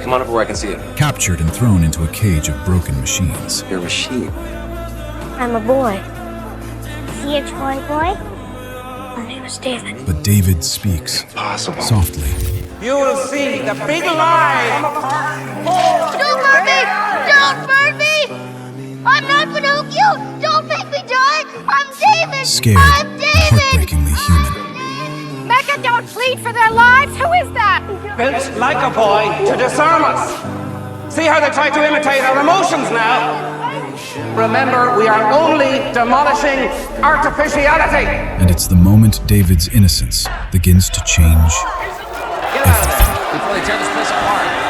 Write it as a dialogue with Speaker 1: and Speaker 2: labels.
Speaker 1: Come on over where I can see it.
Speaker 2: Captured and thrown into a cage of broken machines.
Speaker 1: You're a machine.
Speaker 3: I'm a boy. Is he a toy boy? My name is David.
Speaker 2: But David speaks.
Speaker 1: Impossible.
Speaker 2: Softly.
Speaker 4: You will see the big lie.
Speaker 3: Don't burn me! Don't burn me! I'm not Pinocchio! Don't make me die! I'm David!
Speaker 2: Scared,
Speaker 3: I'm
Speaker 2: and
Speaker 3: David!
Speaker 2: heartbreakingly human.
Speaker 5: Mecha don't plead for their lives? Who is that?
Speaker 4: Built like a boy to disarm us. See how they try to imitate our emotions now? Remember, we are only demolishing artificiality.
Speaker 2: And it's the moment David's innocence begins to change everything.
Speaker 1: Before they tear this place apart.